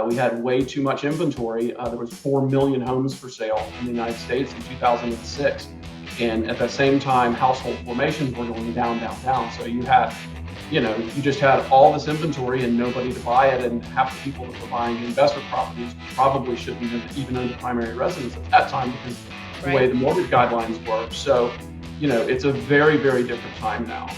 We had way too much inventory. There was 4 million homes for sale in the United States in 2006. And at the same time, household formations were going down, down, down. So you had, you just had all this inventory and nobody to buy it. And half the people that were buying investment properties probably shouldn't have even owned a primary residence at that time because the way the mortgage guidelines were. So, it's a very, very different time now.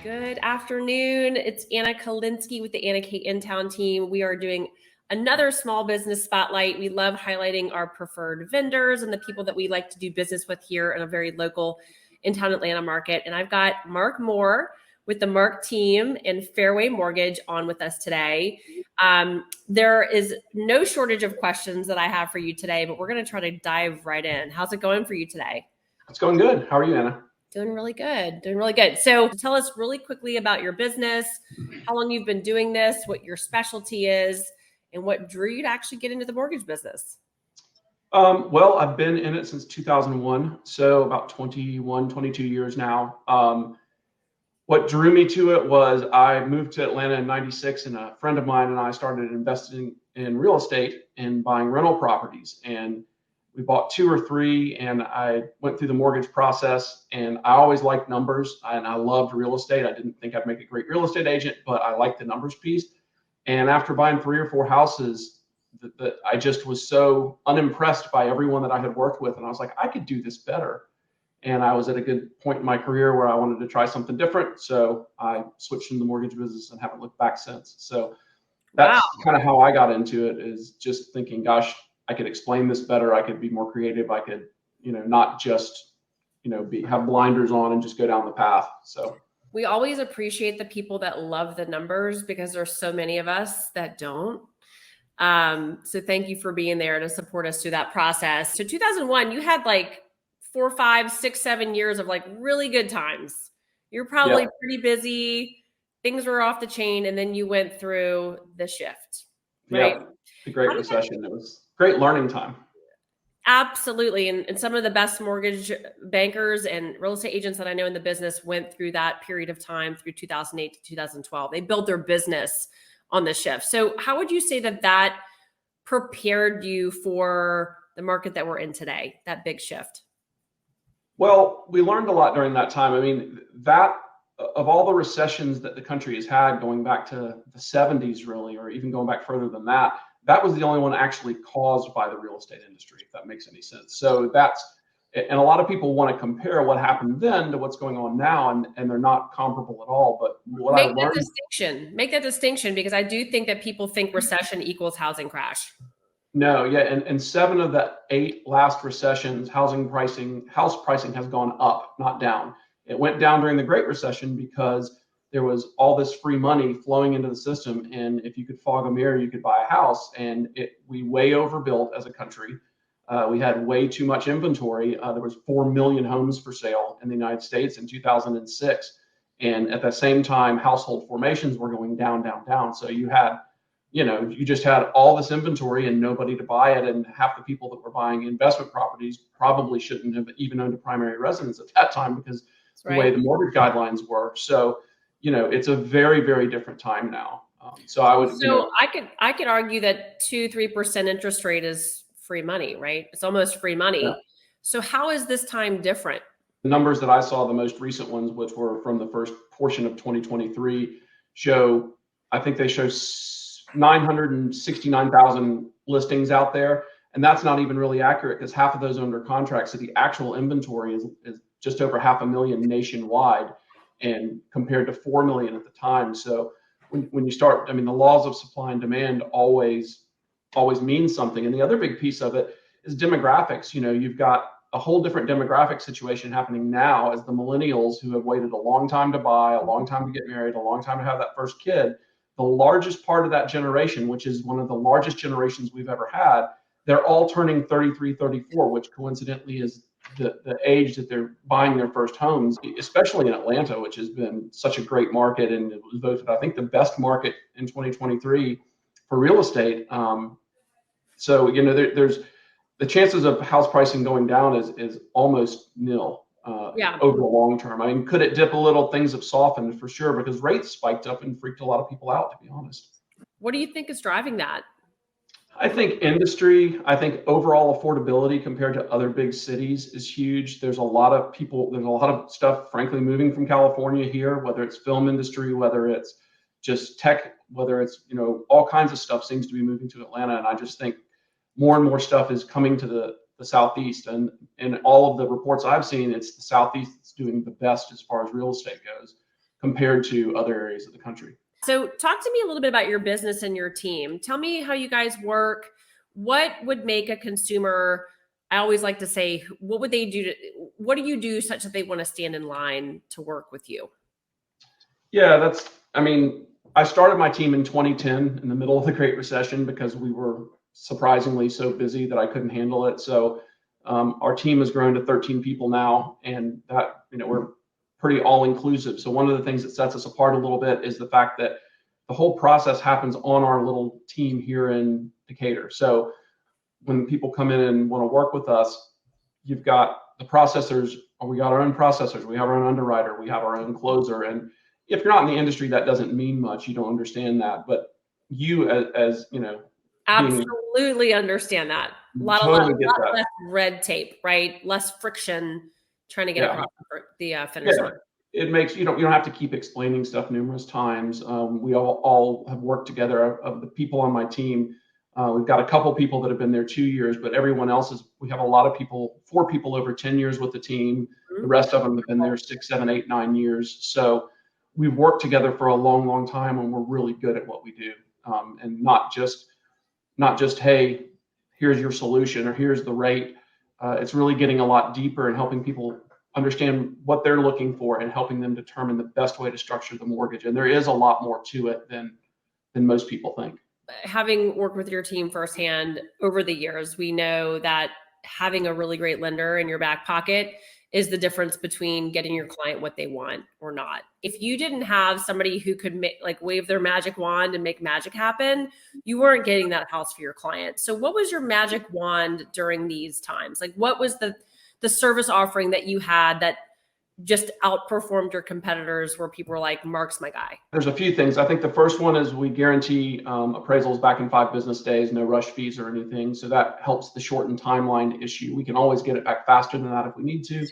Good afternoon. It's Anna Kilinski with the Anna K Intown team. We are doing another small business spotlight. We love highlighting our preferred vendors and the people that we like to do business with here in a very local Intown Atlanta market. And I've got Mark Moore with the Mark team and Fairway Mortgage on with us today. There is no shortage of questions that I have for you today, but we're going to try to dive right in. How's it going for you today? It's going good. How are you, Anna? Doing really good. So tell us really quickly about your business, how long you've been doing this, what your specialty is, and what drew you to actually get into the mortgage business. Well, I've been in it since 2001, so about 21, 22 years now. What drew me to it was I moved to Atlanta in 96, and a friend of mine and I started investing in real estate and buying rental properties. And we bought 2 or 3, and I went through the mortgage process, and I always liked numbers, and I loved real estate. I didn't think I'd make a great real estate agent, but I liked the numbers piece. And after buying 3 or 4 houses, I just was so unimpressed by everyone that I had worked with. And I was like, I could do this better. And I was at a good point in my career where I wanted to try something different. So I switched into the mortgage business and haven't looked back since. So that's kind of how I got into it, is just thinking, gosh, I could explain this better. I could be more creative. I could, not just, have blinders on and just go down the path. So we always appreciate the people that love the numbers because there's so many of us that don't. So thank you for being there to support us through that process. So 2001, you had like 4, 5, 6, 7 years of like really good times. You're probably pretty busy. Things were off the chain. And then you went through the shift, right? Yeah, the Great Recession. It was a great learning time. Absolutely. And some of the best mortgage bankers and real estate agents that I know in the business went through that period of time through 2008 to 2012. They built their business on the shift. So how would you say that prepared you for the market that we're in today, that big shift? Well, we learned a lot during that time. I mean, that of all the recessions that the country has had going back to the 70s, really, or even going back further than that, that was the only one actually caused by the real estate industry, if that makes any sense. So and a lot of people want to compare what happened then to what's going on now, and they're not comparable at all. But what I learned, make that distinction, because I do think that people think recession equals housing crash. No, yeah, and 7 of the 8 last recessions, house pricing has gone up, not down. It went down during the Great Recession because there was all this free money flowing into the system, and if you could fog a mirror, you could buy a house. And we way overbuilt as a country. We had way too much inventory. There was 4 million homes for sale in the United States in 2006, and at the same time, household formations were going down, down, down. So you had, you just had all this inventory and nobody to buy it, and half the people that were buying investment properties probably shouldn't have even owned a primary residence at that time because the way the mortgage guidelines were. So it's a very, very different time now. I could argue that 2-3% interest rate is free money, right? It's almost free money. Yeah. So how is this time different? The numbers that I saw, the most recent ones, which were from the first portion of 2023, show 969,000 listings out there. And that's not even really accurate because half of those are under contract. So the actual inventory is just over 500,000 nationwide, and compared to 4 million at the time. So when you start, the laws of supply and demand always mean something. And the other big piece of it is demographics. You've got a whole different demographic situation happening now as the millennials, who have waited a long time to buy, a long time to get married, a long time to have that first kid. The largest part of that generation, which is one of the largest generations we've ever had, they're all turning 33, 34, which coincidentally is the age that they're buying their first homes, especially in Atlanta, which has been such a great market. And it was voted, I think, the best market in 2023 for real estate. So, there's the chances of house pricing going down is almost nil. Yeah. over the long term. I mean, could it dip a little? Things have softened for sure because rates spiked up and freaked a lot of people out, to be honest. What do you think is driving that? I think industry, I think overall affordability compared to other big cities is huge. There's a lot of people, there's a lot of stuff, frankly, moving from California here, whether it's film industry, whether it's just tech, whether it's, all kinds of stuff seems to be moving to Atlanta. And I just think more and more stuff is coming to the Southeast. And in all of the reports I've seen, it's the Southeast that's doing the best as far as real estate goes compared to other areas of the country. So talk to me a little bit about your business and your team. Tell me how you guys work. What would make a consumer, I always like to say, what would they do what do you do such that they want to stand in line to work with you? Yeah, I started my team in 2010 in the middle of the Great Recession because we were surprisingly so busy that I couldn't handle it. So our team has grown to 13 people now, and that, we're pretty all inclusive. So one of the things that sets us apart a little bit is the fact that the whole process happens on our little team here in Decatur. So when people come in and want to work with us, you've got the processors, or we got our own processors, we have our own underwriter, we have our own closer. And if you're not in the industry, that doesn't mean much. You don't understand that. But you as absolutely understand that. A lot less red tape, right? Less friction trying to get across the finish line. It makes you don't have to keep explaining stuff numerous times. We all have worked together. Of the people on my team, we've got a couple people that have been there 2 years, but everyone else we have a lot of people, 4 people over 10 years with the team. The rest of them have been there 6, 7, 8, 9 years. So we've worked together for a long, long time, and we're really good at what we do. And not just, hey, here's your solution or here's the rate. It's really getting a lot deeper and helping people understand what they're looking for and helping them determine the best way to structure the mortgage. And there is a lot more to it than most people think. Having worked with your team firsthand over the years, we know that having a really great lender in your back pocket is the difference between getting your client what they want or not. If you didn't have somebody who could wave their magic wand and make magic happen, you weren't getting that house for your client. So what was your magic wand during these times? What was the service offering that you had that just outperformed your competitors where people were like, Mark's my guy? There's a few things. I think the first one is we guarantee appraisals back in 5 business days, no rush fees or anything. So that helps the shortened timeline issue. We can always get it back faster than that if we need to.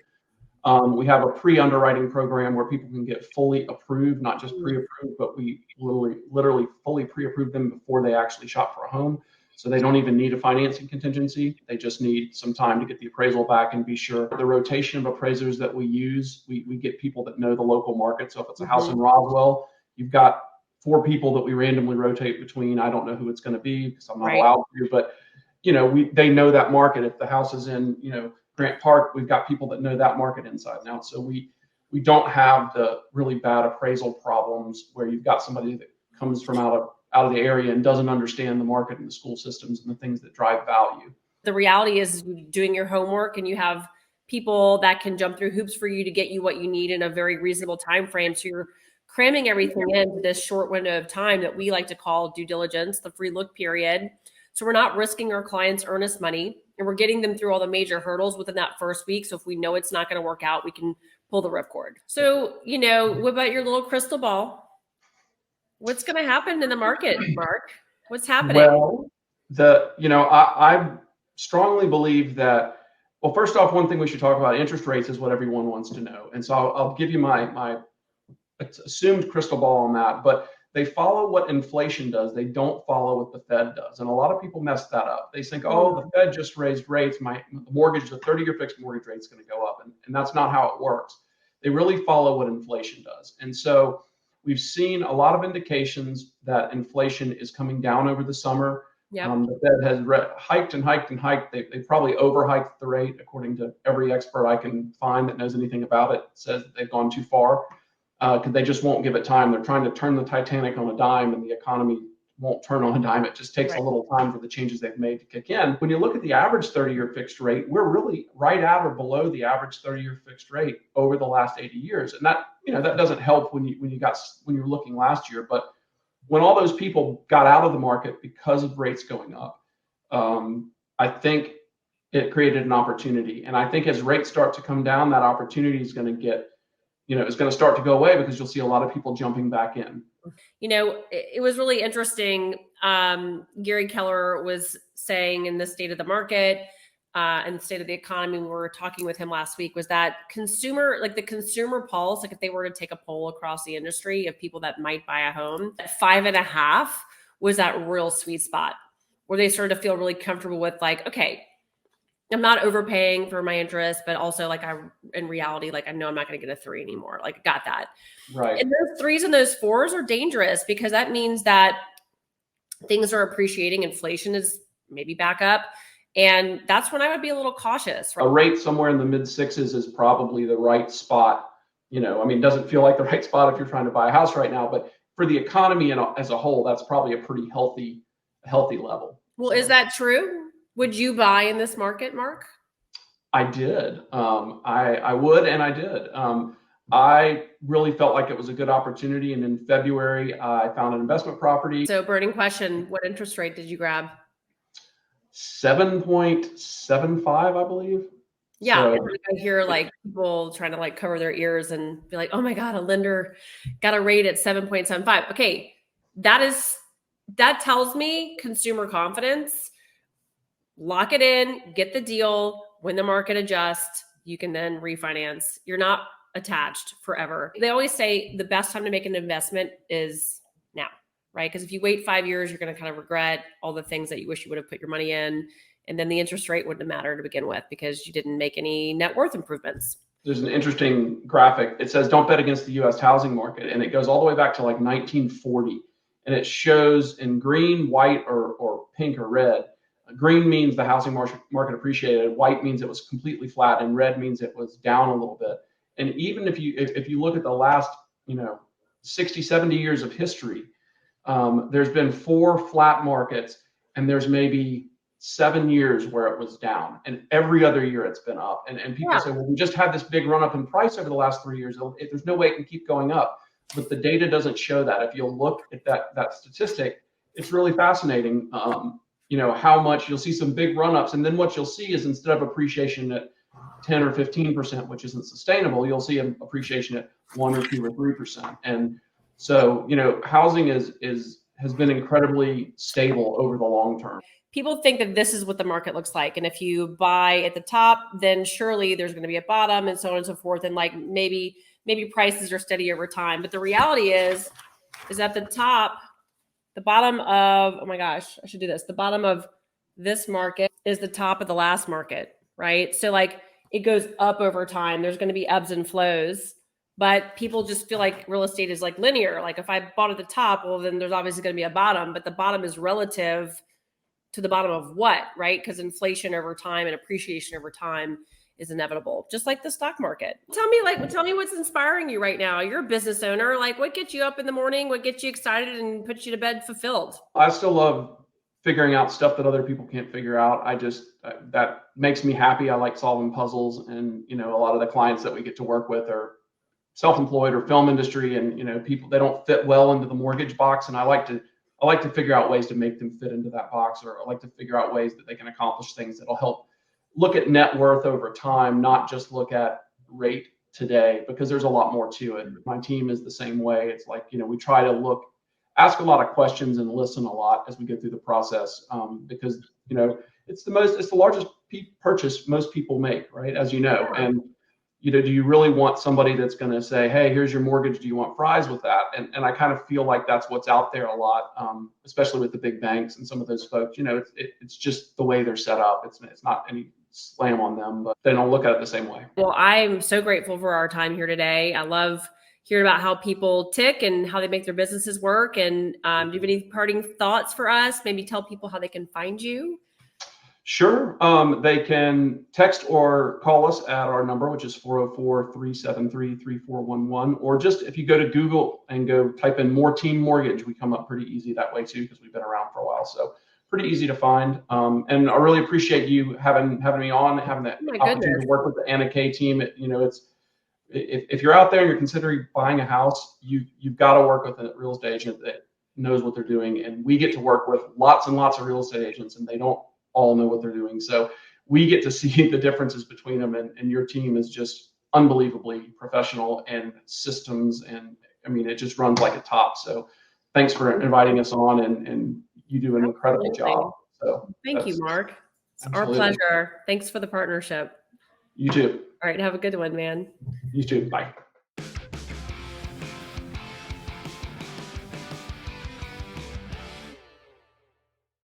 We have a pre-underwriting program where people can get fully approved, not just pre-approved, but we literally fully pre-approve them before they actually shop for a home. So they don't even need a financing contingency. They just need some time to get the appraisal back and be sure. The rotation of appraisers that we use, we get people that know the local market. So if it's a house in Roswell, you've got 4 people that we randomly rotate between. I don't know who it's going to be because I'm not allowed to, but they know that market. If the house is in, Grant Park, we've got people that know that market inside and out. So we don't have the really bad appraisal problems where you've got somebody that comes from out of the area and doesn't understand the market and the school systems and the things that drive value. The reality is doing your homework, and you have people that can jump through hoops for you to get you what you need in a very reasonable time frame. So you're cramming everything into this short window of time that we like to call due diligence, the free look period. So we're not risking our clients' earnest money, and we're getting them through all the major hurdles within that first week. So if we know it's not going to work out, we can pull the ripcord. So, what about your little crystal ball? What's going to happen in the market, Mark? What's happening? Well, I strongly believe that, well, first off, one thing we should talk about, interest rates is what everyone wants to know. And so I'll give you my assumed crystal ball on that, but they follow what inflation does. They don't follow what the Fed does. And a lot of people mess that up. They think, the Fed just raised rates. The mortgage, the 30-year fixed mortgage rate is going to go up. And that's not how it works. They really follow what inflation does. And so we've seen a lot of indications that inflation is coming down over the summer. Yep. The Fed has hiked and hiked and hiked. They probably overhiked the rate, according to every expert I can find that knows anything about it, says that they've gone too far because they just won't give it time. They're trying to turn the Titanic on a dime, and the economy won't turn on a dime. It just takes a little time for the changes they've made to kick in. When you look at the average 30-year fixed rate, we're really right at or below the average 30-year fixed rate over the last 80 years. And that, that doesn't help when you're looking last year. But when all those people got out of the market because of rates going up, I think it created an opportunity. And I think as rates start to come down, that opportunity is going to get, is going to start to go away because you'll see a lot of people jumping back in. It was really interesting. Gary Keller was saying in the state of the market and the state of the economy, we were talking with him last week, was that the consumer pulse, like if they were to take a poll across the industry of people that might buy a home, 5.5 was that real sweet spot where they started to feel really comfortable with like, okay, I'm not overpaying for my interest, but also like in reality, like I know I'm not going to get a 3 anymore. Like got that. Right. And those 3s and those 4s are dangerous because that means that things are appreciating. Inflation is maybe back up. And that's when I would be a little cautious. Right? A rate somewhere in the mid 6s is probably the right spot. It doesn't feel like the right spot if you're trying to buy a house right now, but for the economy and as a whole, that's probably a pretty healthy level. Well, is that true? Would you buy in this market, Mark? I did. I would, and I did. I really felt like it was a good opportunity. And in February, I found an investment property. So burning question, what interest rate did you grab? 7.75, I believe. Yeah. So, I hear like people trying to like cover their ears and be like, oh my God, a lender got a rate at 7.75. Okay. That tells me consumer confidence. Lock it in, get the deal. When the market adjusts, you can then refinance. You're not attached forever. They always say the best time to make an investment is now, right? Because if you wait 5 years, you're going to kind of regret all the things that you wish you would have put your money in. And then the interest rate wouldn't have mattered to begin with because you didn't make any net worth improvements. There's an interesting graphic. It says, don't bet against the U.S. housing market. And it goes all the way back to like 1940. And it shows in green, white, or pink or red. Green means the housing market appreciated. White means it was completely flat, and red means it was down a little bit. And even if you look at the last 60, 70 years of history, there's been 4 flat markets, and there's maybe 7 years where it was down, and every other year it's been up. And people say, well, we just had this big run up in price over the last 3 years. There's no way it can keep going up. But the data doesn't show that. If you'll look at that statistic, it's really fascinating. How much you'll see some big run-ups, and then what you'll see is instead of appreciation at 10 or 15%, which isn't sustainable, you'll see an appreciation at 1 or 2 or 3%. And so, housing has been incredibly stable over the long term. People think that this is what the market looks like, and if you buy at the top, then surely there's going to be a bottom, and so on and so forth, and like maybe prices are steady over time. But the reality is at the top. The bottom of, oh my gosh, I should do this. The bottom of this market is the top of the last market, right? So like it goes up over time. There's going to be ebbs and flows, but people just feel like real estate is like linear. Like if I bought at the top, well, then there's obviously going to be a bottom, but the bottom is relative to the bottom of what, right? Because inflation over time and appreciation over time is inevitable, just like the stock market. Tell me what's inspiring you right now. You're a business owner. Like what gets you up in the morning? What gets you excited and puts you to bed fulfilled? I still love figuring out stuff that other people can't figure out. That makes me happy. I like solving puzzles, and a lot of the clients that we get to work with are self-employed or film industry, and people, they don't fit well into the mortgage box, and I like to figure out ways to make them fit into that box, or I like to figure out ways that they can accomplish things that'll help look at net worth over time, not just look at rate today, because there's a lot more to it. My team is the same way. It's like, we try to ask a lot of questions and listen a lot as we go through the process, because, it's the largest purchase most people make, right? As you know, and, do you really want somebody that's going to say, hey, here's your mortgage. Do you want fries with that? And I kind of feel like that's what's out there a lot, especially with the big banks and some of those folks. It's just the way they're set up. It's not any slam on them, but they don't look at it the same way. Well, I'm so grateful for our time here today. I love hearing about how people tick and how they make their businesses work. And do you have any parting thoughts for us? Maybe tell people how they can find you. Sure. They can text or call us at our number, which is 404-373-3411. Or just if you go to Google and go type in More Team Mortgage, we come up pretty easy that way too, because we've been around for a while. So pretty easy to find. And I really appreciate you having me on, having that opportunity to work with the Anna K team. If you're out there and you're considering buying a house, you've got to work with a real estate agent that knows what they're doing. And we get to work with lots and lots of real estate agents, and they don't all know what they're doing. So we get to see the differences between them, and your team is just unbelievably professional and systems, and I mean, it just runs like a top. So thanks for inviting us on, and you do an incredible job. So thank you, Mark. It's absolutely our pleasure. Thanks for the partnership. You too. All right. Have a good one, man. You too. Bye.